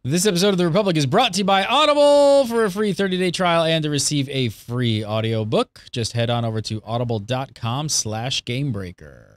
This episode of The Republic is brought to you by Audible. For a free 30-day trial and to receive a free audiobook, just head on over to audible.com/gamebreaker.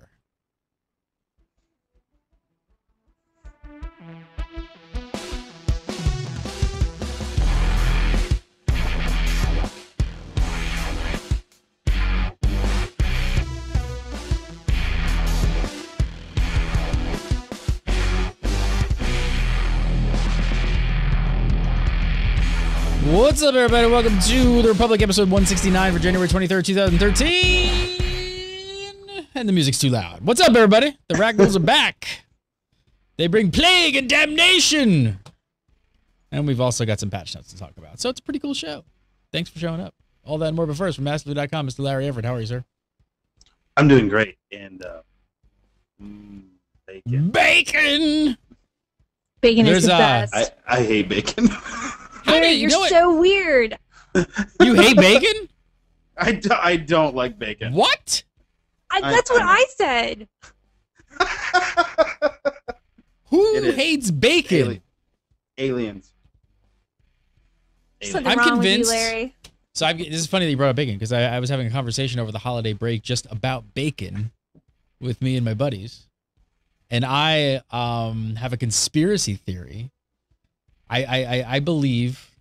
What's up, everybody? Welcome to The Republic, episode 169 for January 23rd, 2013. And the music's too loud. What's up, everybody? The Rakghouls are back. They bring plague and damnation. And we've also got some patch notes to talk about. So it's a pretty cool show. Thanks for showing up. All that and more, but first, from SWTOR.com, Mr. Larry Everett. How are you, sir? I'm doing great. And, bacon. Bacon! Bacon is the best. I hate bacon. You're so weird. You hate bacon? I don't like bacon. What? That's what I said. Who hates bacon? Aliens. Something I'm wrong convinced. with you, Larry. So this is funny that you brought up bacon because I was having a conversation over the holiday break just about bacon with me and my buddies, and I have a conspiracy theory. I believe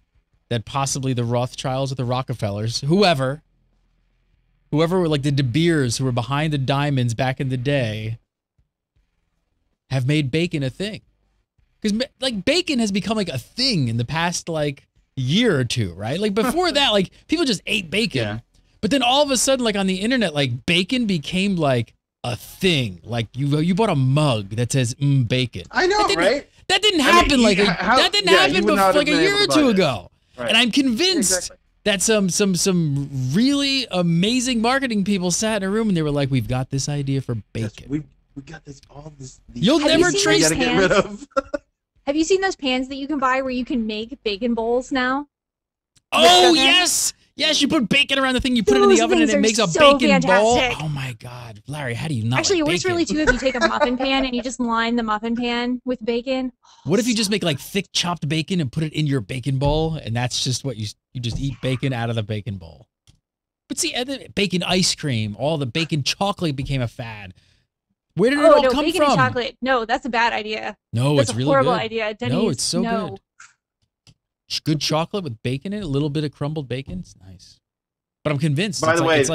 that possibly the Rothschilds or the Rockefellers, whoever were like the De Beers who were behind the diamonds back in the day, have made bacon a thing. Because like bacon has become like a thing in the past like year or two, right? Like before that, like people just ate bacon. Yeah. But then all of a sudden, like on the internet, like bacon became like a thing. Like you bought a mug that says bacon. I know, right? That didn't happen that didn't happen before, like a year or two ago. Right. And I'm convinced that some really amazing marketing people sat in a room and they were like, "We've got this idea for bacon. We got this You'll never trace it. Get rid of." Have you seen those pans that you can buy where you can make bacon bowls now? Oh yes. Yes, you put bacon around the thing, you put it in the oven, and it makes a bacon bowl. Oh my God, Larry, how do you not? Actually, like it works really too if you take a muffin pan and you just line the muffin pan with bacon. What if you just make like thick chopped bacon and put it in your bacon bowl, and that's just what you just eat bacon out of the bacon bowl? But see, bacon ice cream, all the bacon chocolate became a fad. Where did it all come bacon from? And chocolate. No, that's a bad idea. No, that's it's a really horrible good. idea. Denny's, no, it's so good. Good chocolate with bacon in it, a little bit of crumbled bacon. It's nice. But I'm convinced. By the way, it's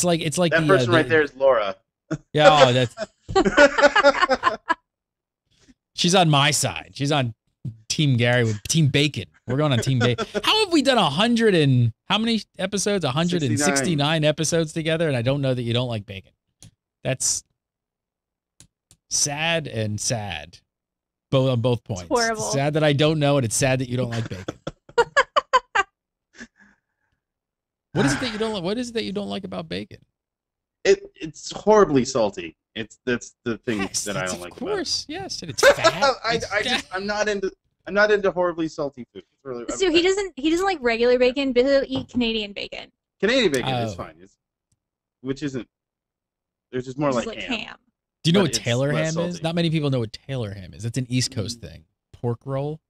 like that person right there is Laura. Yeah, oh, that's. She's on my side. She's on Team Gary with Team Bacon. We're going on Team Bacon. How have we done 100 and how many episodes? 169 episodes together, and I don't know that you don't like bacon. That's sad and sad, both on both points. It's horrible. It's sad that I don't know, and it's sad that you don't like bacon. What is it that you don't like? What is it that you don't like about bacon? It's horribly salty. That's the thing that I don't like. Of course, yes, and it's fat. I'm not into horribly salty food. Really, so he doesn't like regular bacon, but he'll eat Canadian bacon. Canadian bacon is fine. Which isn't. There's just more like ham. Do you know what Taylor ham is? Not many people know what Taylor ham is. It's an East Coast thing. Pork roll.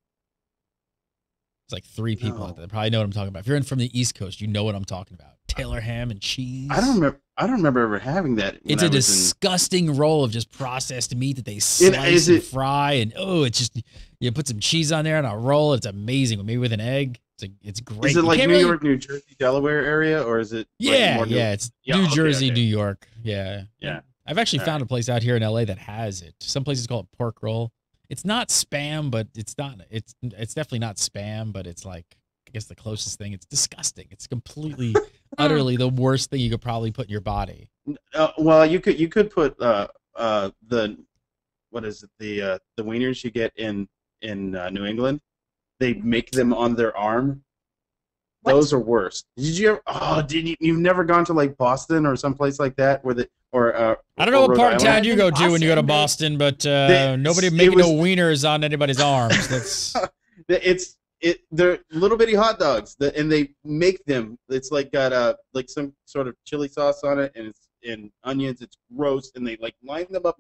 It's like 3 people out there that probably know what I'm talking about. If you're from the East Coast, you know what I'm talking about. Taylor ham and cheese. I don't remember ever having that. It's a disgusting roll of just processed meat that they slice and fry, and it's just you put some cheese on there and a roll. It's amazing. Maybe with an egg. It's great. Is it like New York, New Jersey, Delaware area, or is it? It's New Jersey, New York. Yeah. Yeah. I've actually found a place out here in LA that has it. Some places call it pork roll. It's not spam, but it's not. It's definitely not spam, but it's like I guess the closest thing. It's disgusting. It's completely, utterly the worst thing you could probably put in your body. Well, you could put the what is it the wieners you get in New England. They make them on their arm. What? Those are worse. Did you ever? Oh, you've never gone to like Boston or someplace like that where I don't know what part of town you go to when you go to Boston, but nobody making no wieners on anybody's arms. That's they're little bitty hot dogs, and they make them. It's like got like some sort of chili sauce on it, and it's in onions. It's gross, and they like line them up.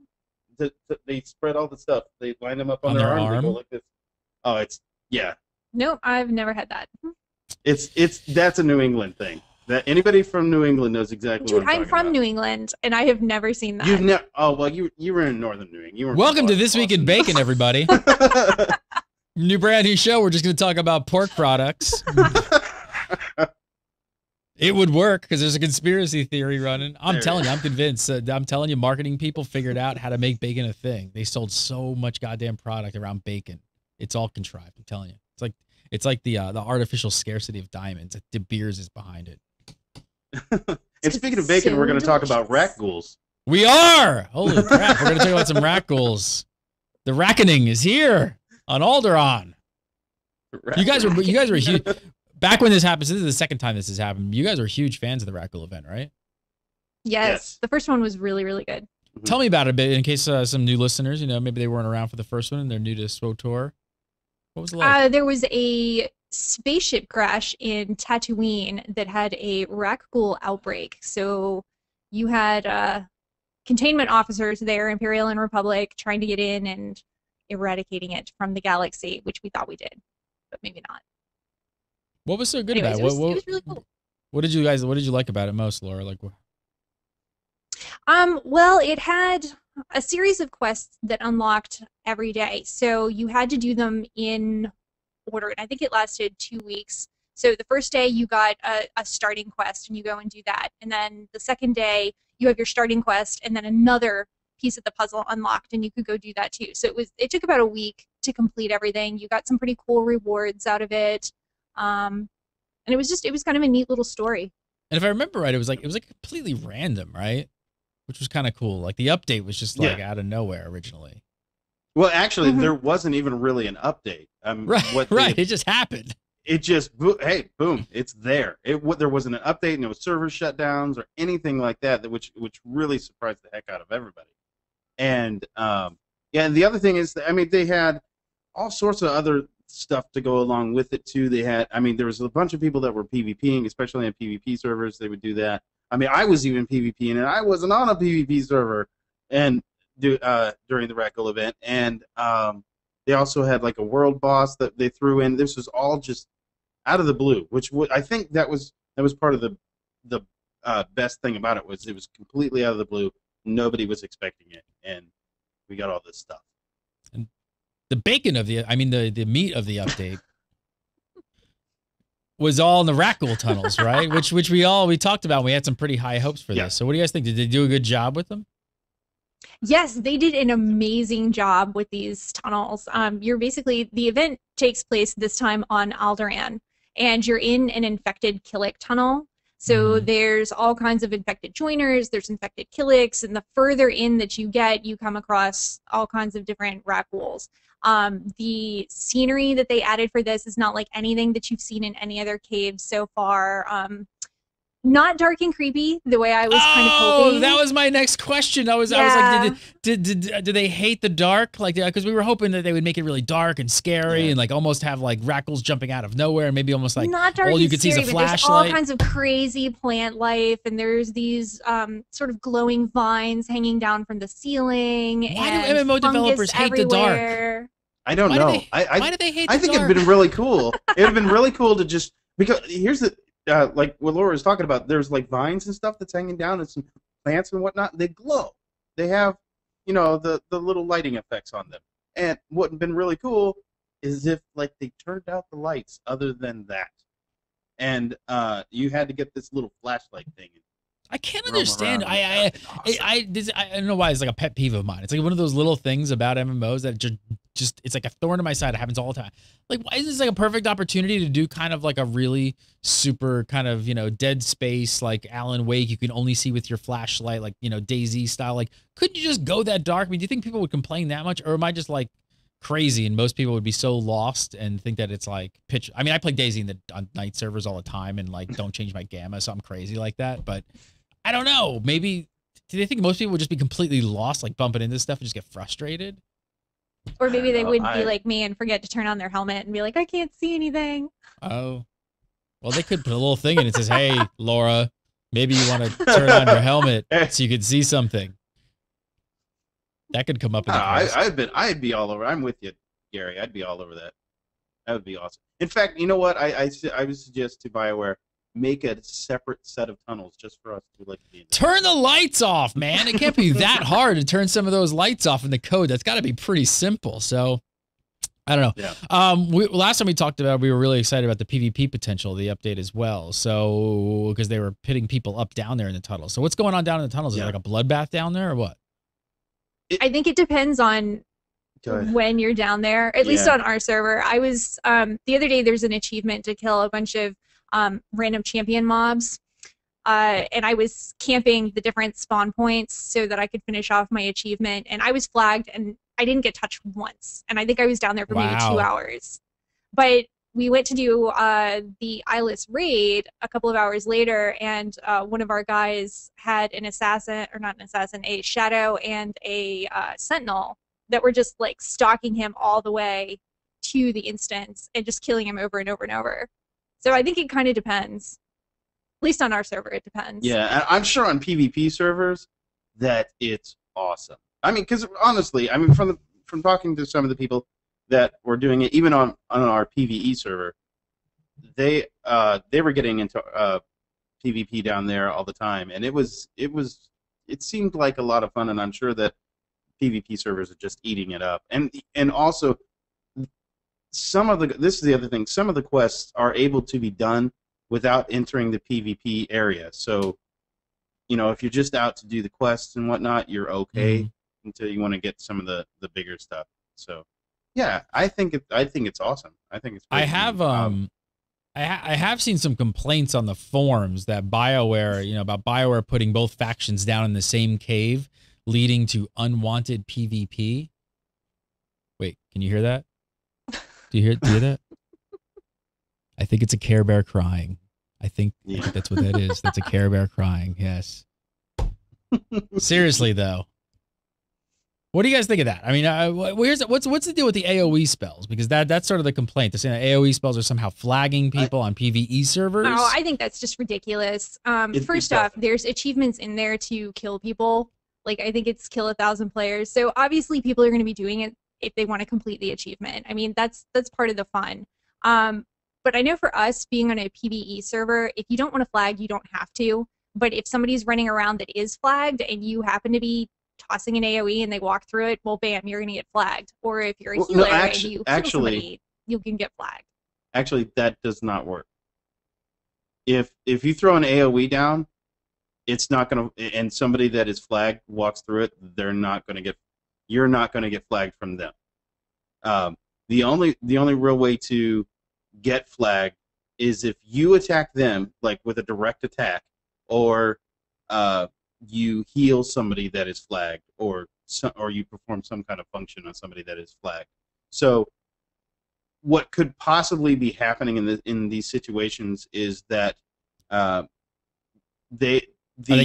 They spread all the stuff. They line them up on their arm. They go like this. Oh, it's yeah. Nope, I've never had that. That's a New England thing. That anybody from New England knows exactly Dude, what I'm talking I'm from about. New England, and I have never seen that. You've never. Oh well, you were in northern New England. You weren't Welcome to from This Week in Bacon, everybody. Brand new show. We're just going to talk about pork products. It would work because there's a conspiracy theory running. I'm telling you, I'm convinced. I'm telling you, marketing people figured out how to make bacon a thing. They sold so much goddamn product around bacon. It's all contrived. I'm telling you. It's like the artificial scarcity of diamonds. De Beers is behind it. And speaking of bacon, we're going to talk about Rakghouls. We are. Holy crap! We're going to talk about some Rakghouls. The Rakoning is here on Alderaan. You guys were huge. Back when this happened, this is the second time this has happened. You guys were huge fans of the Rakghoul event, right? Yes. The first one was really, really good. Tell me about it a bit in case some new listeners, maybe they weren't around for the first one and they're new to SWTOR. What was it like? There was a spaceship crash in Tatooine that had a Rakghoul outbreak. So you had containment officers there, Imperial and Republic, trying to get in and eradicating it from the galaxy, which we thought we did, but maybe not. What was so good Anyways, about it? it was really cool. What did you like about it most, Laura? Like, well, it had a series of quests that unlocked every day. So you had to do them in order, and I think it lasted 2 weeks. So the first day you got a starting quest, and you go and do that. And then the second day you have your starting quest, and then another piece of the puzzle unlocked, and you could go do that too. So it took about a week to complete everything. You got some pretty cool rewards out of it. And it was kind of a neat little story. And if I remember right, it was like completely random, right? Which was kind of cool. Like the update was just like out of nowhere originally. Well, actually, there wasn't even really an update. Right. It just happened. It just, hey, boom, it's there. There wasn't an update, no server shutdowns or anything like that, which really surprised the heck out of everybody. And and the other thing is, they had all sorts of other stuff to go along with it too. They had, there was a bunch of people that were PvPing, especially on PvP servers. They would do that. I was even PvPing, and I wasn't on a PvP server, and during the Rakghoul event. And they also had like a world boss that they threw in. This was all just out of the blue, which I think that was part of the best thing about it was completely out of the blue. Nobody was expecting it, and we got all this stuff. And the bacon of the meat of the update was all in the Rakghoul tunnels, right? which we talked about. We had some pretty high hopes for this. So what do you guys think? Did they do a good job with them? Yes, they did an amazing job with these tunnels. The event takes place this time on Alderaan, and you're in an infected Killik tunnel. So there's all kinds of infected joiners, there's infected Killiks, and the further in that you get, you come across all kinds of different Rakghouls. The scenery that they added for this is not like anything that you've seen in any other caves so far. Not dark and creepy the way I was kind of hoping. Oh, that was my next question. I was like, did they hate the dark? Like, because we were hoping that they would make it really dark and scary and like almost have like Rakghouls jumping out of nowhere and maybe almost like not dark all you and could see is a scary, but there's flashlight. all kinds of crazy plant life, and there's these sort of glowing vines hanging down from the ceiling. Why do MMO developers hate the dark? I don't know. Why do they hate the dark? I think it'd been really cool. It would have been really cool to just, because here's the like what Laura was talking about, there's like vines and stuff that's hanging down and some plants and whatnot. They glow. They have, the little lighting effects on them. And what would have been really cool is if like they turned out the lights other than that. And you had to get this little flashlight thing. I can't understand. I don't know why it's like a pet peeve of mine. It's like one of those little things about MMOs that just it's like a thorn in my side. It happens all the time. Like, why is this like a perfect opportunity to do kind of like a really super kind of, Dead Space, like Alan Wake, you can only see with your flashlight, like, DayZ style. Like, couldn't you just go that dark? I mean, do you think people would complain that much? Or am I just like crazy and most people would be so lost and think that it's like pitch? I mean, I play DayZ on night servers all the time and like don't change my gamma, so I'm crazy like that. But I don't know. Maybe, do they think most people would just be completely lost, like bumping into stuff and just get frustrated? Or maybe they would be like me and forget to turn on their helmet and be like, I can't see anything. Oh. Well, they could put a little thing in it that says, hey, Laura, maybe you want to turn on your helmet so you could see something. That could come up in the I'd be all over. I'm with you, Gary. I'd be all over that. That would be awesome. In fact, you know what? I would suggest to BioWare, make a separate set of tunnels just for us to be in. Turn the lights off, man. It can't be that hard to turn some of those lights off in the code. That's got to be pretty simple. So I don't know. Yeah. Last time we talked about, we were really excited about the PvP potential of the update as well. So because they were pitting people up down there in the tunnels. So what's going on down in the tunnels? Is it like a bloodbath down there or what? I think it depends on when you're down there, at least on our server. I was, the other day there's an achievement to kill a bunch of random champion mobs. And I was camping the different spawn points so that I could finish off my achievement. And I was flagged and I didn't get touched once. And I think I was down there for maybe 2 hours. But we went to do the Eyeless raid a couple of hours later, and one of our guys had an assassin, or not an assassin, a shadow and a sentinel that were just like stalking him all the way to the instance and just killing him over and over and over. So I think it kind of depends. At least on our server, it depends. Yeah, I'm sure on PvP servers that it's awesome. I mean, because honestly, I mean, from talking to some of the people that were doing it, even on our PvE server, they were getting into PvP down there all the time, and it seemed like a lot of fun, and I'm sure that PvP servers are just eating it up, and also this is the other thing, some of the quests are able to be done without entering the PvP area. So, you know, if you're just out to do the quests and whatnot, you're okay until you want to get some of the bigger stuff. So, yeah, I think it's awesome. I think it's. I have seen some complaints on the forums that BioWare, about BioWare putting both factions down in the same cave, leading to unwanted PvP. Wait, can you hear that? Do you hear that? I think it's a Care Bear crying. I think that's what that is. That's a Care Bear crying. Yes. Seriously, though. What do you guys think of that? I mean, what's the deal with the AoE spells? Because that's sort of the complaint. They're saying that AoE spells are somehow flagging people on PvE servers. Oh, I think that's just ridiculous. First off, there's achievements in there to kill people. Like, I think it's kill 1,000 players. So obviously people are going to be doing it if they want to complete the achievement. I mean, that's part of the fun. But I know for us, being on a PvE server, if you don't want to flag, you don't have to. But if somebody's running around that is flagged and you happen to be tossing an AoE and they walk through it, well, bam, you're going to get flagged. Or if you're a healer and you kill somebody, you can get flagged. Actually, that does not work. If you throw an AoE down, it's not going to, and somebody that is flagged walks through it, you're not going to get flagged from them. The only real way to get flagged is if you attack them, like with a direct attack, or you heal somebody that is flagged, or you perform some kind of function on somebody that is flagged. So what could possibly be happening in these situations is that are they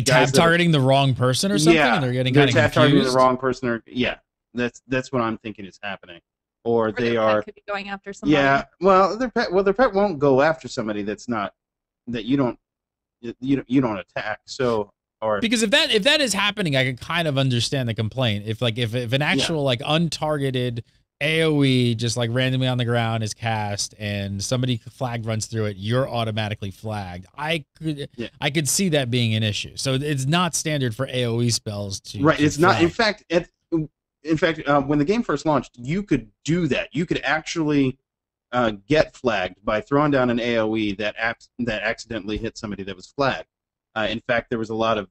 tab targeting the wrong person or something? Yeah, and they're getting kind of confused. Targeting the wrong person, or that's what I'm thinking is happening. Or they are could be going after somebody. Yeah, their pet won't go after somebody that you don't attack. So, or because if that is happening, I can kind of understand the complaint. If an actual untargeted AoE just like randomly on the ground is cast and somebody flag runs through it, you're automatically flagged. I could see that being an issue. So it's not standard for AoE spells to right. It's not. Flag. In fact, when the game first launched, you could do that. You could actually get flagged by throwing down an AoE that accidentally hit somebody that was flagged. In fact, there was a lot of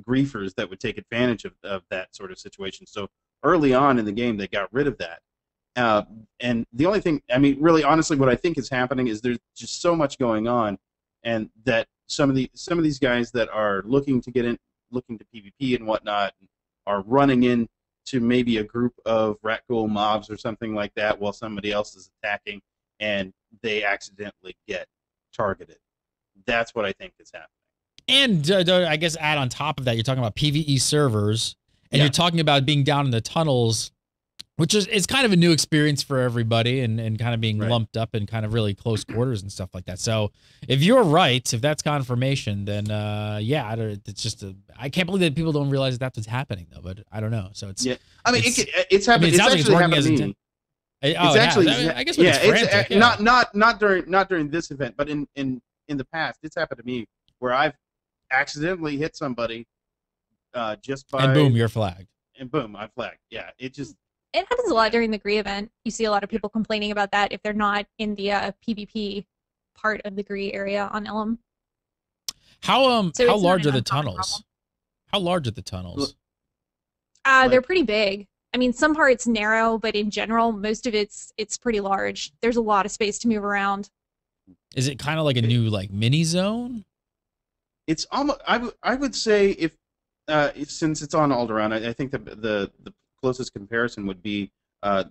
griefers that would take advantage of that sort of situation. So early on in the game, they got rid of that. And the only thing, I mean, really, honestly, what I think is happening is there's just so much going on, and that some of these guys that are looking to PvP and whatnot are running in to maybe a group of Rakghoul mobs or something like that while somebody else is attacking, and they accidentally get targeted. That's what I think is happening. And I guess add on top of that, you're talking about PvE servers, and you're talking about being down in the tunnels, which is kind of a new experience for everybody, and kind of being lumped up in kind of really close quarters and stuff like that. So if you're right, if that's confirmation, then it's just I can't believe that people don't realize that's what's happening though. But I don't know. So it's I mean it's happening. It sounds like it's working as intended. Oh, It's actually, I guess when it's frantic, not during this event, but in the past, it's happened to me where I've accidentally hit somebody just by and boom, you're flagged. And boom, I flagged. Yeah, it happens a lot during the Gree event. You see a lot of people complaining about that if they're not in the PvP part of the Gree area on Elm. How large are the tunnels? How large are the tunnels? They're pretty big. I mean, some parts narrow, but in general, most of it's pretty large. There's a lot of space to move around. Is it kind of like a new like mini zone? It's almost. I would say if since it's on Alderaan, I think the closest comparison would be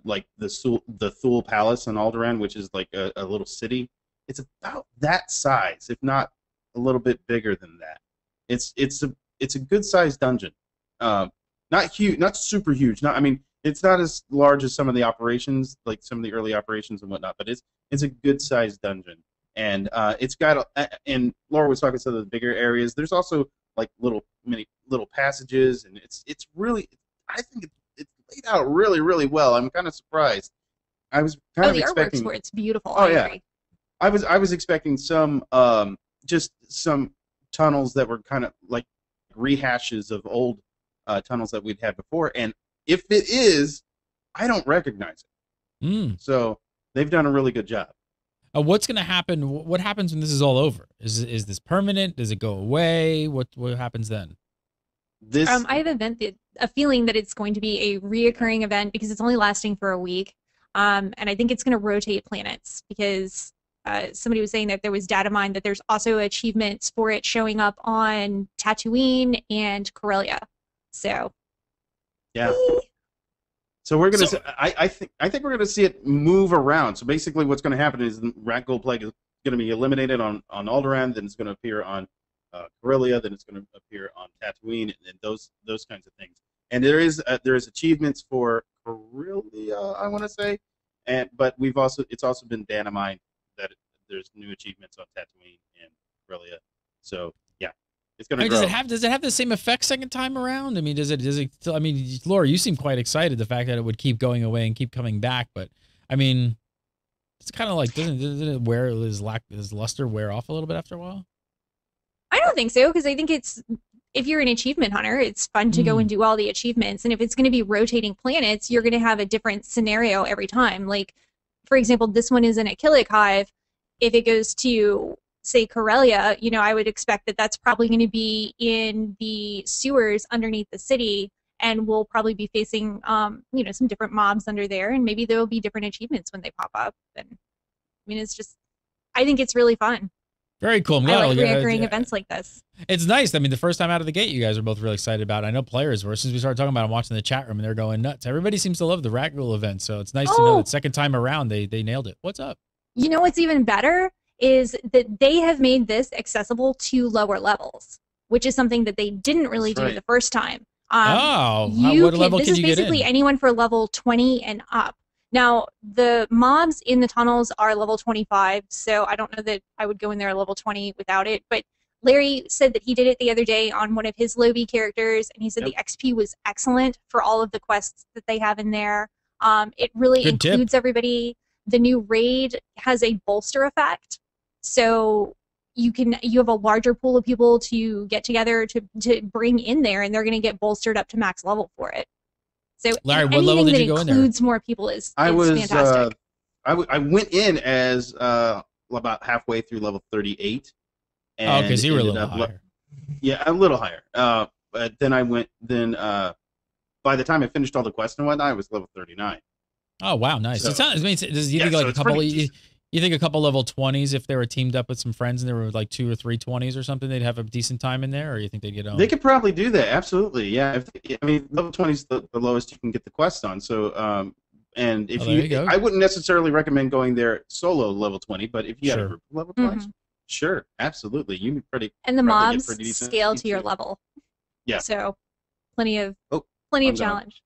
like the Thule Palace on Alderaan, which is like a little city. It's about that size, if not a little bit bigger than that. It's a good sized dungeon. Not huge, not super huge. I mean, it's not as large as some of the operations, like some of the early operations and whatnot. But it's a good sized dungeon, and it's got. And Laura was talking some of the bigger areas. There's also like little passages, and it's really. I think it's laid out really well. I'm kind of surprised. I was kind of expecting. The artwork's where it's beautiful. Oh, I yeah. agree. I was expecting some just some tunnels that were kind of like rehashes of old tunnels that we'd had before, and if it is, I don't recognize it. So they've done a really good job. What's going to happen? What happens when this is all over? Is this permanent? Does it go away? What happens then? I have a feeling that it's going to be a reoccurring event because it's only lasting for a week, and I think it's going to rotate planets because somebody was saying that there was data mined that there's also achievements for it showing up on Tatooine and Corellia. So yeah. So we're gonna. I think we're gonna see it move around. So basically, what's going to happen is the Rakghoul plague is going to be eliminated on Alderaan. Then it's going to appear on Corellia. Then it's going to appear on Tatooine, and those kinds of things. And there is achievements for Corellia, I want to say, but it's also been data mined that there's new achievements on Tatooine and Corellia. So yeah. It's gonna grow. Does it have the same effect second time around? I mean, does it? I mean, Laura, you seem quite excited the fact that it would keep going away and keep coming back. But I mean, it's kind of like doesn't it wear does luster wear off a little bit after a while? I don't think so because I think if you're an achievement hunter, it's fun to go and do all the achievements. And if it's going to be rotating planets, you're going to have a different scenario every time. Like, for example, this one is in a Killick Hive. If it goes to say Corellia, I would expect that that's probably going to be in the sewers underneath the city, and we'll probably be facing, some different mobs under there, and maybe there will be different achievements when they pop up. And I mean, I think it's really fun. Very cool. I like reoccurring events like this. It's nice. I mean, the first time out of the gate, you guys are both really excited about it. I know players were. Since we started talking about it, I'm watching the chat room, and they're going nuts. Everybody seems to love the Rakghoul event, so it's nice to know that second time around, they nailed it. What's up? You know what's even better? Is that they have made this accessible to lower levels, which is something that they didn't really do the first time. What level this can is you get in? basically anyone for level 20 and up. Now, the mobs in the tunnels are level 25, so I don't know that I would go in there level 20 without it, but Larry said that he did it the other day on one of his Lobby characters, and he said the XP was excellent for all of the quests that they have in there. It really includes everybody. The new raid has a bolster effect. So you have a larger pool of people to get together to bring in there, and they're going to get bolstered up to max level for it. So Larry, what level did you go in there? Anything that includes more people is fantastic. I went in as about halfway through level 38. And because you were a little higher. Yeah, a little higher. But then by the time I finished all the quests and whatnot, I was level 39. Oh wow, nice. So, do you think like a couple? You think a couple level 20s, if they were teamed up with some friends and there were like 2 or 3 20s or something, they'd have a decent time in there, or you think they'd get on? They could probably do that, absolutely. Yeah, level 20 is the lowest you can get the quest on. So, and if I wouldn't necessarily recommend going there solo level 20. But if you had a group of level 20s, sure, absolutely, you could and the mobs scale to your level. Yeah. So, plenty of challenge.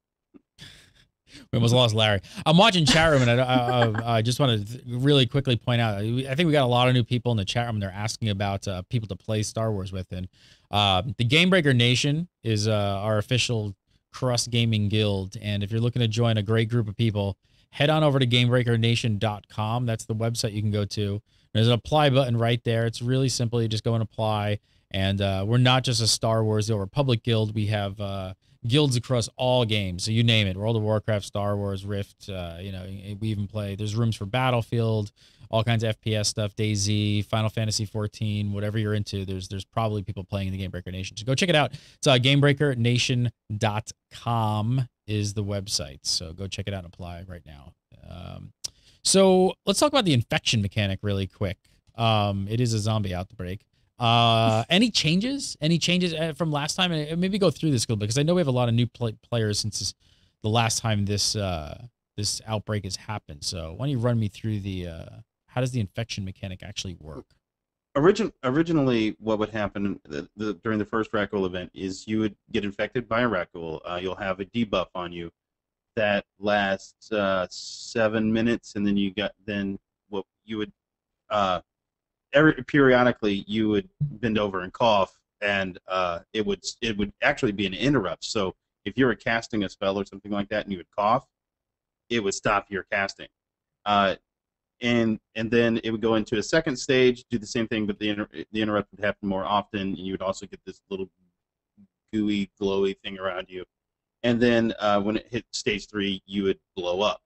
We almost lost Larry. I'm watching chat room, and I just want to really quickly point out, I think we got a lot of new people in the chat room. They're asking about people to play Star Wars with. And the Gamebreaker Nation is our official Crust Gaming Guild. And if you're looking to join a great group of people, head on over to GameBreakerNation.com. That's the website you can go to. There's an apply button right there. It's really simple. You just go and apply. And we're not just a Star Wars, the Republic guild. We have guilds across all games. So you name it. World of Warcraft, Star Wars, Rift. We even play. There's rooms for Battlefield, all kinds of FPS stuff, DayZ, Final Fantasy 14, whatever you're into. There's probably people playing in the Gamebreaker Nation. So go check it out. It's GameBreakerNation.com is the website. So go check it out and apply right now. So let's talk about the infection mechanic really quick. It is a zombie outbreak. Any changes from last time? And maybe go through this a little bit, because I know we have a lot of new players since the last time this outbreak has happened. So why don't you run me through how does the infection mechanic actually work? Originally, what would happen during the first Rakghoul event is you would get infected by a Rakghoul. You'll have a debuff on you that lasts 7 minutes, and then what you would periodically you would bend over and cough, and it would actually be an interrupt. So if you were casting a spell or something like that and you would cough, it would stop your casting. And then it would go into a second stage, do the same thing, but the interrupt would happen more often, and you would also get this little gooey, glowy thing around you. And then when it hit stage 3, you would blow up.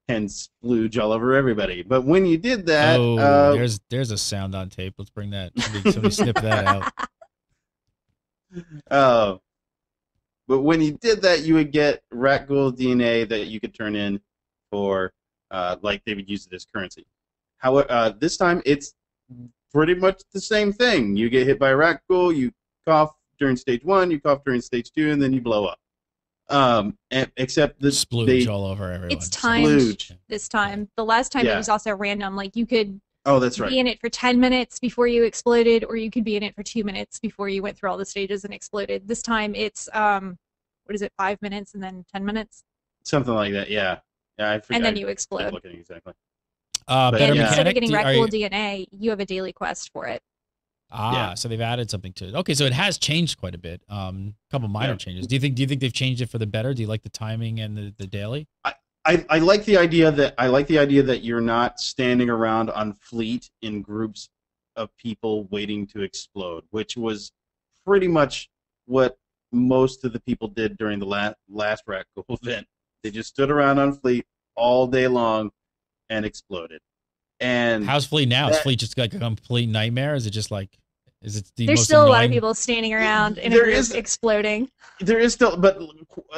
And splooge all over everybody. But when you did that... there's a sound on tape. Let's bring that. Somebody snip that out. But when you did that, you would get Rakghoul DNA that you could turn in for, like they would use it as currency. However, this time it's pretty much the same thing. You get hit by a Rakghoul, you cough during stage 1, you cough during stage 2, and then you blow up. Except the splooge all over everyone. It's timed this time. The last time it was also random. Like you could be in it for 10 minutes before you exploded, or you could be in it for 2 minutes before you went through all the stages and exploded. This time it's 5 minutes and then 10 minutes? Something like that, yeah. I forget. And then you explode. Looking exactly. And instead of getting Rakghoul DNA, you have a daily quest for it. So they've added something to it. Okay, so it has changed quite a bit. A couple minor changes. Do you think they've changed it for the better? Do you like the timing and the daily? I like the idea that you're not standing around on fleet in groups of people waiting to explode, which was pretty much what most of the people did during the last Rakghoul event. They just stood around on fleet all day long and exploded. And how's fleet now? Is fleet just like a complete nightmare? Is it just like, is it the There's most still annoying... a lot of people standing around and exploding. There is still, but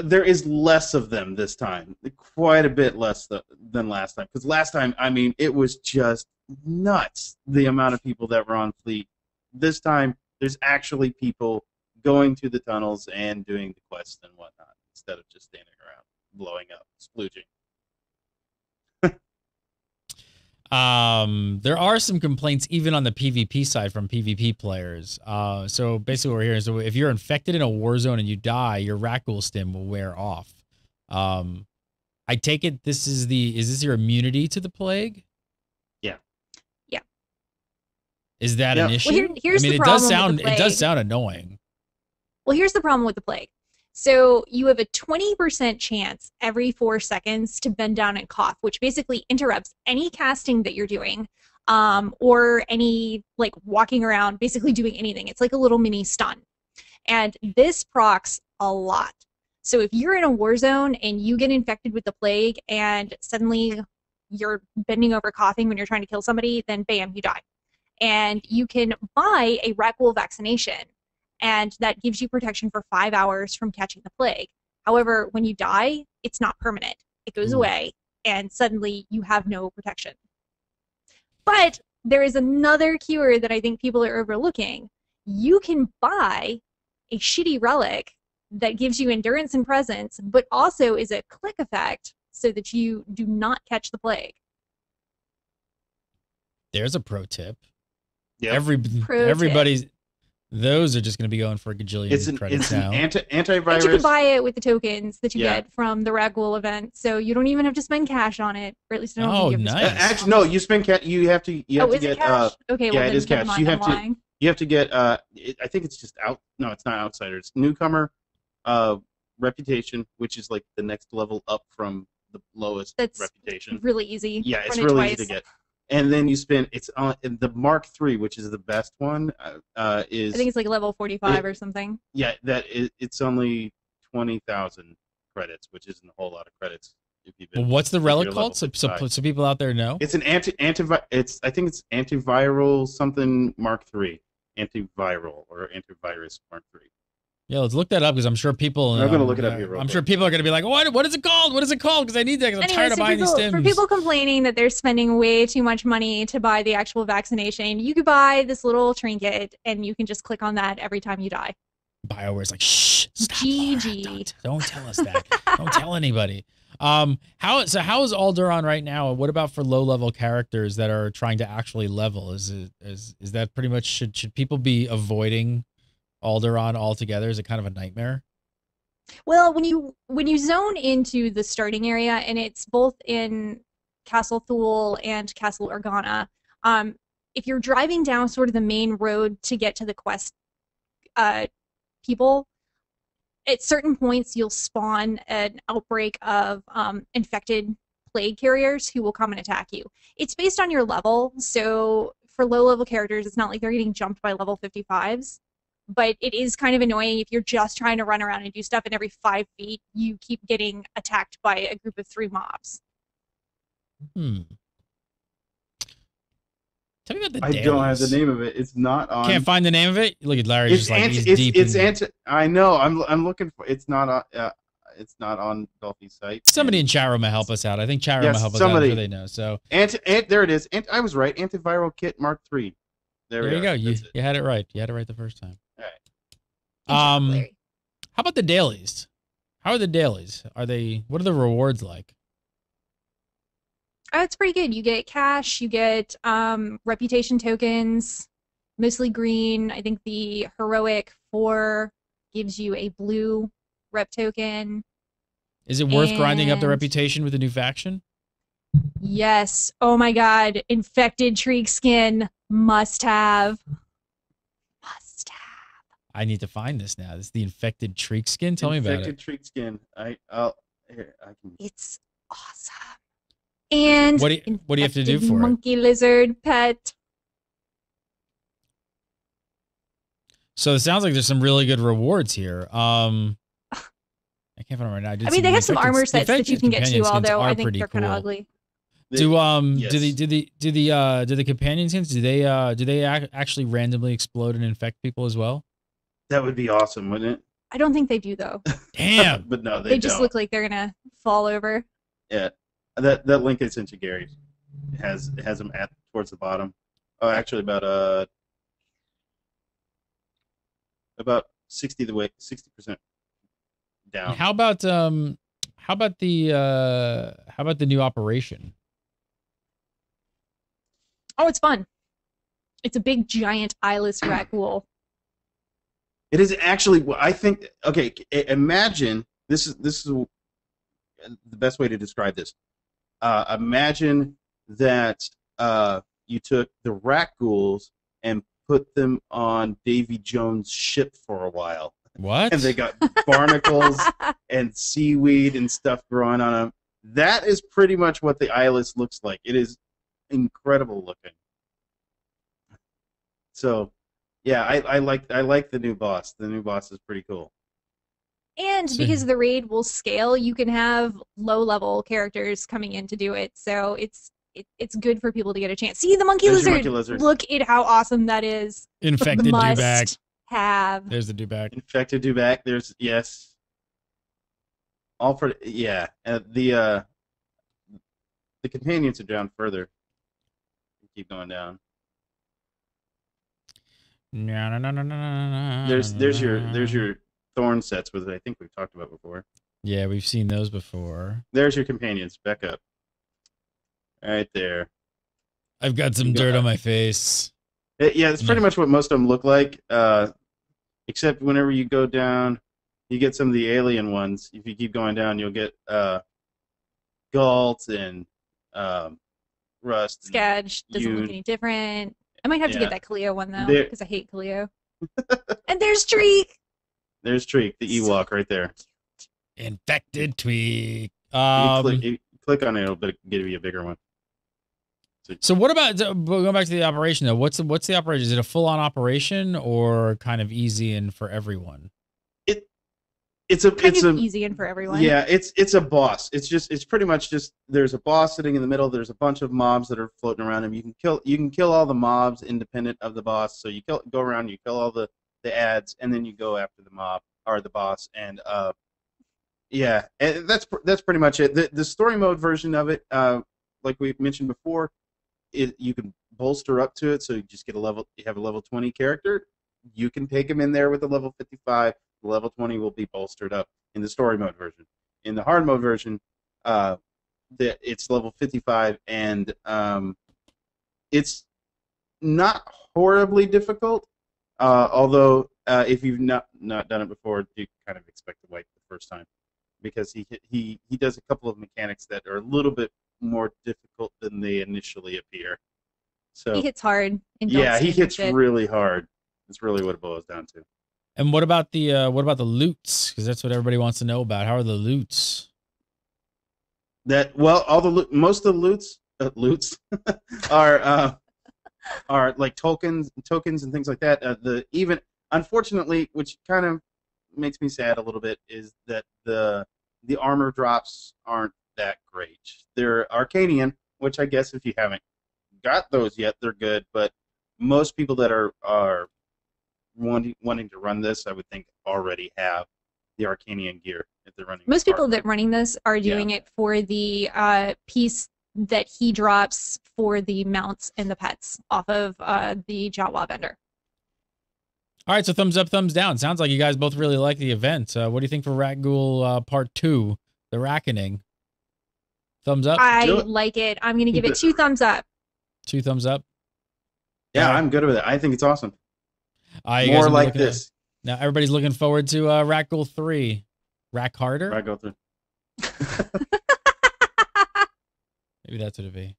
there is less of them this time. Quite a bit less than last time. Because last time, I mean, it was just nuts, the amount of people that were on fleet. This time, there's actually people going to the tunnels and doing the quests and whatnot, instead of just standing around, blowing up, splooging. There are some complaints even on the PvP side from PvP players. So basically what we're hearing is, if you're infected in a war zone and you die, your Rakghoul stim will wear off. I take it is this your immunity to the plague? Yeah. Yeah. Is that an issue? Well, here's the problem it does sound annoying. Well, here's the problem with the plague. So you have a 20% chance every 4 seconds to bend down and cough, which basically interrupts any casting that you're doing, or any like walking around, basically doing anything. It's like a little mini stun. And this procs a lot. So if you're in a war zone and you get infected with the plague and suddenly you're bending over coughing when you're trying to kill somebody, then bam, you die. And you can buy a Rakghoul vaccination, and that gives you protection for 5 hours from catching the plague. However, when you die, it's not permanent. It goes away, and suddenly you have no protection. But there is another cure that I think people are overlooking. You can buy a shitty relic that gives you endurance and presence, but also is a click effect so that you do not catch the plague. There's a pro tip. Yeah. Everybody's... Those are just going to be going for a gajillion credits now. Antivirus. And you can buy it with the tokens that you get from the Rakghoul event, so you don't even have to spend cash on it, or at least I don't think you have to spend. Actually, no, you spend cash. You have to. You have to get. Cash? Okay, well, it is cash. You have to. You have to get. I think it's just out. No, it's not Outsiders. Newcomer. reputation, which is like the next level up from the lowest That's reputation. really easy. Yeah, it's Run it really easy twice. to get. And then you spend it's on the Mark III, which is the best one. Is I think it's like level 45 or something. yeah, it's only 20,000 credits, which isn't a whole lot of credits. If you've been, Well, what's the if relic you're called? level So 55. people out there know. It's an I think it's antiviral something Mark III, antiviral or antivirus Mark III. Yeah, let's look that up because I'm sure people. I'm gonna look it up here real I'm sure quick. people are gonna be like, What is it called? What is it called? Because I need that. Because I'm tired of buying these stims. For people complaining that they're spending way too much money to buy the actual vaccination, you could buy this little trinket and you can just click on that every time you die. BioWare's like, shh, stop, GG. Laura, don't tell us that. Don't tell anybody. How is Alderaan right now? What about for low level characters that are trying to actually level? Is that pretty much should people be avoiding Alderaan altogether? Is it kind of a nightmare? Well, when you zone into the starting area, and it's both in Castle Thule and Castle Organa, if you're driving down sort of the main road to get to the quest people, at certain points you'll spawn an outbreak of infected plague carriers who will come and attack you. It's based on your level, so for low level characters, it's not like they're getting jumped by level 55s. But it is kind of annoying if you're just trying to run around and do stuff, and every 5 feet you keep getting attacked by a group of 3 mobs. Tell me about the I dailies. don't have the name of it. It's not on. Can't find the name of it. Look at Larry. Just like he's deep. I know. I'm looking for. It's not on. It's not on Dolphy's site. Somebody in chat room will help us out. I think chat room will help us out. I'm sure they know. So there it is. I was right. Antiviral kit Mark III. There you go. You had it right. You had it right the first time. All right. How about the dailies? How are the dailies? What are the rewards like? It's pretty good. You get cash, you get reputation tokens, mostly green. I think the heroic 4 gives you a blue rep token. Is it worth grinding up the reputation with a new faction? Yes. Oh my god. Infected Treek skin. Must have. Must have. I need to find this now. This is the infected Treek skin. Tell me about it. Infected Treek skin. I can. It's awesome. And what do you have to do for monkey lizard pet. So it sounds like there's some really good rewards here. I can't find them right now. I mean, they have some armor sets that you can get to, although I think they're kind of ugly. Do the companion skins do they actually randomly explode and infect people as well? That would be awesome, wouldn't it? I don't think they do though. Damn. But no, they just look like they're gonna fall over. Yeah, that link I sent you, Gary, has them towards the bottom. Oh, actually about 60% down. How about the new operation? Oh, it's fun. It's a big, giant, eyeless Rakghoul. It is actually. I think. Okay, imagine this is the best way to describe this. Imagine that you took the Rakghouls and put them on Davy Jones' ship for a while. What? And they got barnacles and seaweed and stuff growing on them. That is pretty much what the eyeless looks like. It is incredible looking. So, yeah, I like the new boss. The new boss is pretty cool. And because the raid will scale, you can have low-level characters coming in to do it. So it's good for people to get a chance. See the monkey lizard. Look at how awesome that is. Infected dewback. Have. There's the dewback. Infected dewback. There's yes. All for yeah. The companions are down further. Keep going down. No. There's your thorn sets, which I think we've talked about before. Yeah, we've seen those before. There's your companions. Back up. Right there. I've got some dirt on my face. Yeah, it's pretty much what most of them look like. Except whenever you go down, you get some of the alien ones. If you keep going down, you'll get Galt and Rust. Skadge doesn't look any different. I might have to get that Cleo one though, because I hate Cleo. And there's Treek. There's Treek, the Ewok right there. Infected tweak. You click on it, it'll give you a bigger one. So what about going back to the operation though? What's the operation? Is it a full-on operation or kind of easy and for everyone? It's easy and for everyone. Yeah, it's a boss. It's pretty much just there's a boss sitting in the middle. There's a bunch of mobs that are floating around him. You can kill all the mobs independent of the boss. So you go around, you kill all the ads, and then you go after the mob or the boss. And yeah, and that's pretty much it. The story mode version of it, like we mentioned before, you can bolster up to it. So you just get you have a level 20 character. You can take him in there with a level 55. The level 20 will be bolstered up in the story mode version. In the hard mode version, it's level 55, and it's not horribly difficult. Although if you've not done it before, you kind of expect to wipe the first time, because he does a couple of mechanics that are a little bit more difficult than they initially appear. So he hits hard. And yeah, he hits really hard. That's really what it boils down to. And what about the loots? Because that's what everybody wants to know about. How are the loots? Most of the loots are like tokens and things like that. Unfortunately, which kind of makes me sad a little bit, is that the armor drops aren't that great. They're Arcanian, which I guess if you haven't got those yet, they're good. But most people that are wanting to run this, I would think, already have the Arcanian gear if they're running. Most people that running this are doing it for the piece that he drops for the mounts and the pets off of the Jawa vendor. All right, so thumbs up, thumbs down. Sounds like you guys both really like the event. What do you think for Rakghoul Part 2, the Rakoning? Thumbs up? I like it. I'm going to give it 2 thumbs up. 2 thumbs up? Yeah, I'm good with it. I think it's awesome. More like this. Now everybody's looking forward to Rakghoul 3. Rack harder? Rakghoul 3. Maybe that's what it'd be.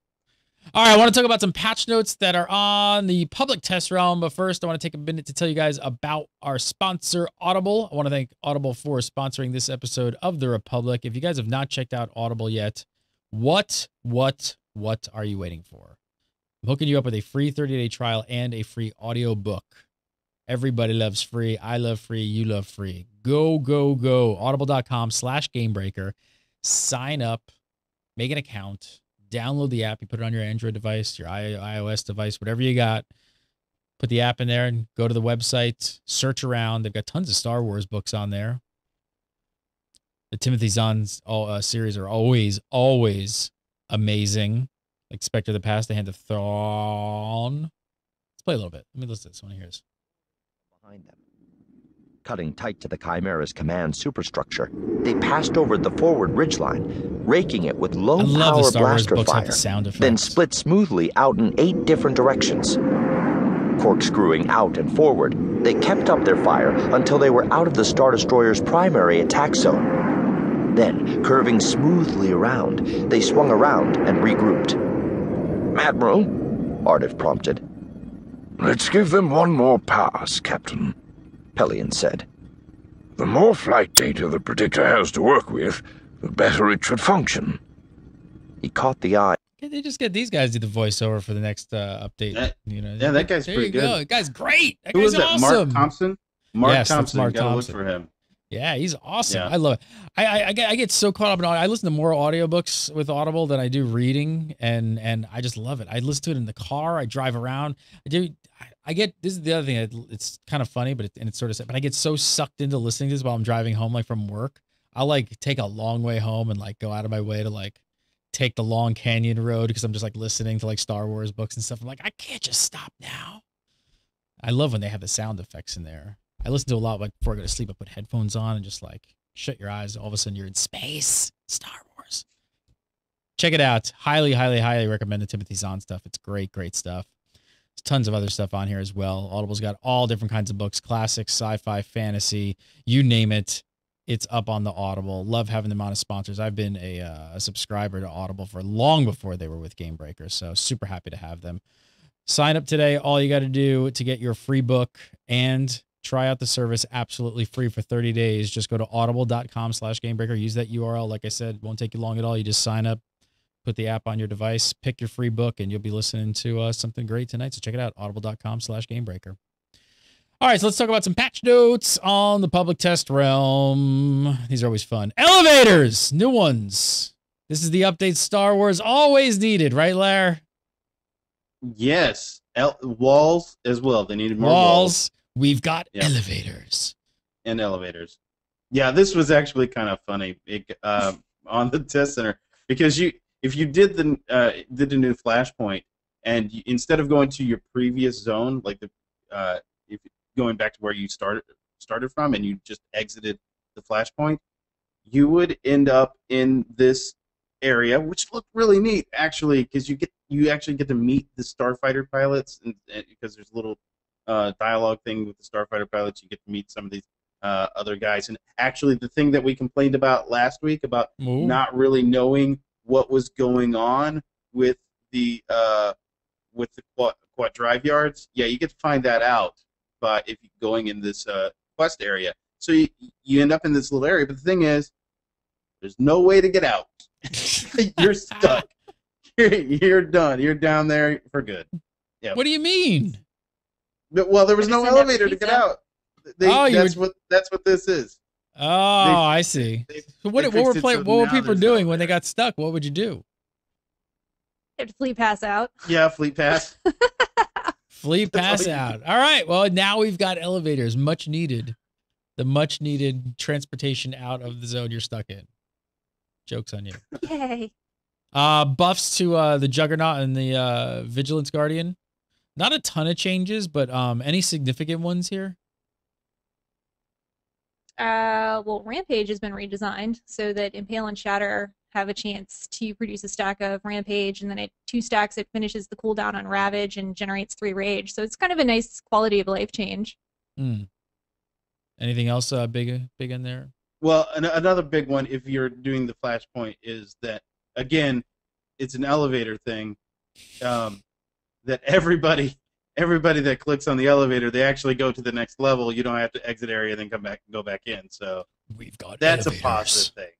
All right, I want to talk about some patch notes that are on the public test realm. But first, I want to take a minute to tell you guys about our sponsor, Audible. I want to thank Audible for sponsoring this episode of The Republic. If you guys have not checked out Audible yet, what are you waiting for? I'm hooking you up with a free 30-day trial and a free audio book. Everybody loves free. I love free. You love free. Go, go, go. Audible.com/gamebreaker. Sign up. Make an account. Download the app. You put it on your Android device, your iOS device, whatever you got. Put the app in there and go to the website. Search around. They've got tons of Star Wars books on there. The Timothy Zahn's series are always amazing. Like Spectre of the Past, The Hand of Thrawn. Let's play a little bit. Let me listen to this one. Here's behind them. Cutting tight to the Chimera's command superstructure, they passed over the forward ridgeline, raking it with low-power blaster fire, then split smoothly out in 8 different directions. Corkscrewing out and forward, they kept up their fire until they were out of the Star Destroyer's primary attack zone. Then, curving smoothly around, they swung around and regrouped. "Admiral," Ardif prompted. "Let's give them one more pass, Captain," Pelion said. "The more flight data the Predictor has to work with, the better it should function." He caught the eye. Can't they just get these guys to do the voiceover for the next update? Yeah, that guy's pretty good. That guy's great. That Who guy's was that? awesome. Mark Thompson? Mark Thompson. Mark Gotta Thompson. look for him. Yeah, he's awesome. Yeah. I love it. I get so caught up in audio. I listen to more audiobooks with Audible than I do reading, and I just love it. I listen to it in the car. I drive around. I get, this is the other thing. It's kind of funny, but it's sort of sad. But I get so sucked into listening to this while I'm driving home, like from work. I'll like take a long way home and like go out of my way to like take the long canyon road because I'm just like listening to like Star Wars books and stuff. I'm like, I can't just stop now. I love when they have the sound effects in there. I listen to a lot like before I go to sleep. I put headphones on and just like shut your eyes. All of a sudden you're in space. Star Wars. Check it out. Highly, highly, highly recommend the Timothy Zahn stuff. It's great, great stuff. There's tons of other stuff on here as well. Audible's got all different kinds of books, classics, sci-fi, fantasy, you name it. It's up on the Audible. Love having them on as sponsors. I've been a subscriber to Audible for long before they were with Game Breakers, so super happy to have them. Sign up today. All you got to do to get your free book and Try out the service absolutely free for 30 days. Just go to audible.com/gamebreaker. Use that URL. Like I said, it won't take you long at all. You just sign up, put the app on your device, pick your free book, and you'll be listening to something great tonight. So check it out, audible.com/gamebreaker. All right, so let's talk about some patch notes on the public test realm. These are always fun. Elevators, new ones. This is the update Star Wars always needed, right, Lair? Yes. Walls as well. They needed more walls. We've got elevators. And elevators. Yeah, this was actually kind of funny on the test center because if you did the new flashpoint and instead of going to your previous zone, like if going back to where you started from, and you just exited the flashpoint, you would end up in this area, which looked really neat actually, because you actually get to meet the starfighter pilots, and because there's a little dialogue thing with the starfighter pilots, you get to meet some of these other guys. And actually, the thing that we complained about last week about not really knowing what was going on with the quad drive yards, yeah, you get to find that out. But if you're going in this quest area, so you end up in this little area. But the thing is, there's no way to get out. You're stuck. You're done. You're down there for good. Yeah. What do you mean? Well, there was no elevator to get out. That's what this is. Oh, I see. So what were people doing when they got stuck? What would you do? You have to fleet pass out. Yeah, fleet pass. Fleet pass out. All right. Well, now we've got elevators. Much needed. The much needed transportation out of the zone you're stuck in. Joke's on you. Yay. Buffs to the Juggernaut and the Vigilance Guardian. Not a ton of changes, but any significant ones here? Well, Rampage has been redesigned so that Impale and Shatter have a chance to produce a stack of Rampage, and then at 2 stacks it finishes the cooldown on Ravage and generates 3 Rage. So it's kind of a nice quality of life change. Anything else big in there? Well, another big one, if you're doing the flashpoint, is that, again, it's an elevator thing, that everybody that clicks on the elevator, they actually go to the next level. You don't have to exit area and then come back and go back in. So that's elevators. A positive thing.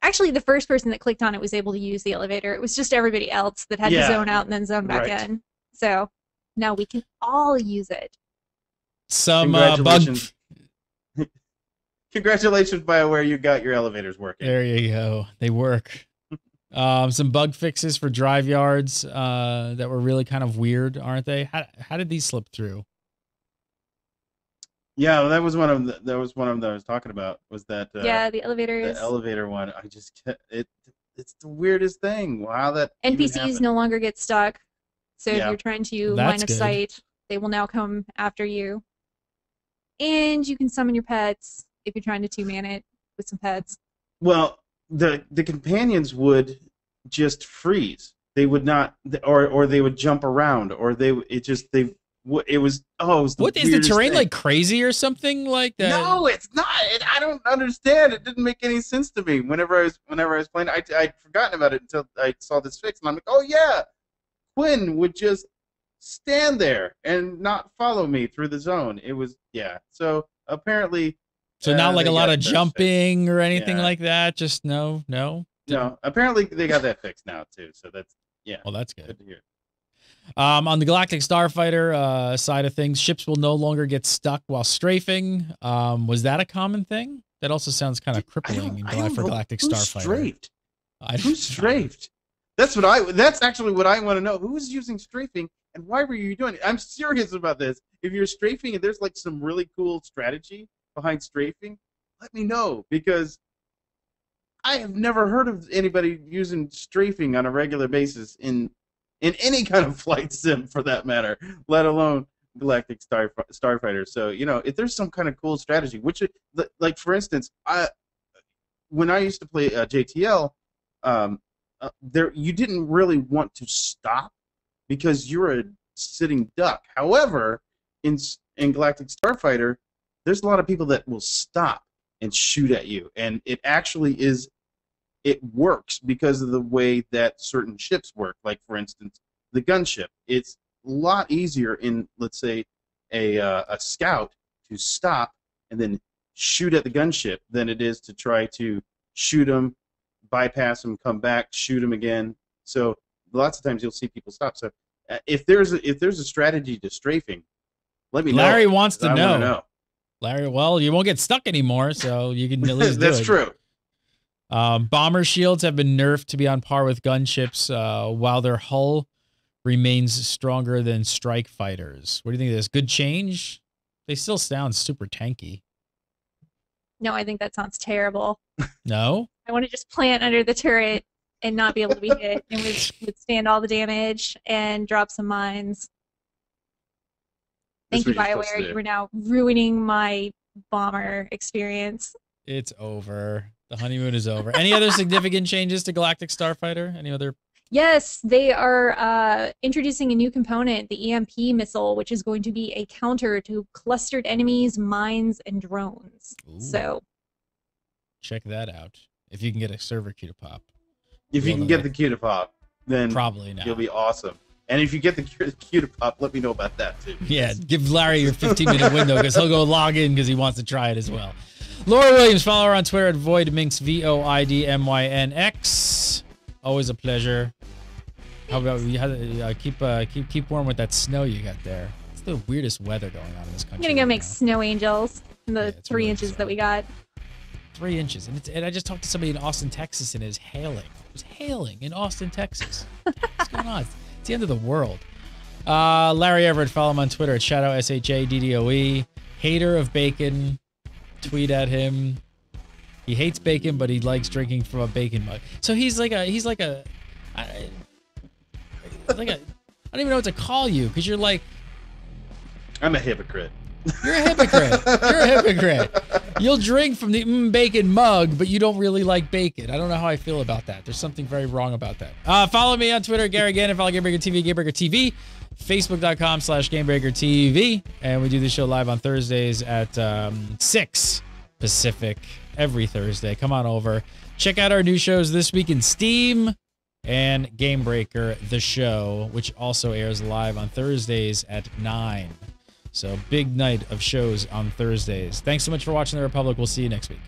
Actually, the first person that clicked on it was able to use the elevator. It was just everybody else that had to zone out and then zone back in. So now we can all use it. Some Congratulations. Congratulations, BioWare, you got your elevators working. There you go. They work. Some bug fixes for drive yards that were really kind of weird, aren't they? How did these slip through? Yeah, well, that was one of them that I was talking about. Was that the elevators? The elevator one. I just it's the weirdest thing. Wow, that NPCs no longer get stuck. So if you're trying to line of sight, they will now come after you. And you can summon your pets if you're trying to 2-man it with some pets. Well, the companions would just freeze. They would not, or they would jump around, or it was what is the terrain thing. Like crazy or something like that? No, it's not. I don't understand. It didn't make any sense to me. Whenever I was playing, I'd forgotten about it until I saw this fix, and I'm like, oh yeah, Quinn would just stand there and not follow me through the zone. It was So apparently. So not like a lot of jumping or anything like that. Just no. No. Apparently they got that fixed now too. So that's Well, that's good. Good to hear. On the Galactic Starfighter side of things, ships will no longer get stuck while strafing. Was that a common thing? That also sounds kind of crippling for Galactic Starfighter. Who's strafed? That's actually what I want to know. Who's using strafing and why were you doing it? I'm serious about this. If you're strafing and there's like some really cool strategy behind strafing, let me know, because I have never heard of anybody using strafing on a regular basis in any kind of flight sim, for that matter, let alone Galactic Starfighter. So, if there's some kind of cool strategy, which, like, for instance, when I used to play JTL, you didn't really want to stop because you're a sitting duck. However, in Galactic Starfighter, there's a lot of people that will stop and shoot at you, and it actually it works because of the way that certain ships work. Like, for instance, the gunship. It's a lot easier in, let's say, a scout to stop and then shoot at the gunship than it is to try to shoot them, bypass them, come back, shoot them again. So lots of times you'll see people stop. So if there's a strategy to strafing, let me know. Larry wants to I know. wanna know. Larry, well, you won't get stuck anymore, so you can at least do That's it. true. Bomber shields have been nerfed to be on par with gunships, while their hull remains stronger than strike fighters. What do you think of this? Good change? They still sound super tanky. No, I think that sounds terrible. No? I want to just plant under the turret and not be able to be hit and withstand all the damage and drop some mines. Thank you, BioWare. You are now ruining my bomber experience. It's over. The honeymoon is over. Any other significant changes to Galactic Starfighter? Any other? Yes, they are introducing a new component, the EMP missile, which is going to be a counter to clustered enemies, mines, and drones. Ooh. So check that out. If you can get a server queue to pop. If you can get the queue to pop, then probably not. You'll be awesome. And if you get the queue to pop, let me know about that too. Yeah, give Larry your 15-minute window because he'll go log in because he wants to try it as well. Laura Williams, follow her on Twitter at VoidMynx, VoidMynx. Always a pleasure. How about you keep warm with that snow you got there? It's the weirdest weather going on in this country. I'm gonna go make snow angels in the 3 inches that we got. 3 inches, and I just talked to somebody in Austin, Texas, and it was hailing. It was hailing in Austin, Texas. What's going on? It's the end of the world. Larry Everett, follow him on Twitter at ShadowSHADDOE. Hater of bacon. Tweet at him. He hates bacon, but he likes drinking from a bacon mug. So I don't even know what to call you because you're like. I'm a hypocrite. You're a hypocrite. You're a hypocrite. You'll drink from the bacon mug, but you don't really like bacon. I don't know how I feel about that. There's something very wrong about that. Follow me on Twitter, Gary Gannon. Follow GameBreaker TV, GameBreaker TV. Facebook.com/GameBreaker TV. And we do this show live on Thursdays at 6 Pacific every Thursday. Come on over. Check out our new shows this week in Steam and GameBreaker, the show, which also airs live on Thursdays at 9. So big night of shows on Thursdays. Thanks so much for watching The Republic. We'll see you next week.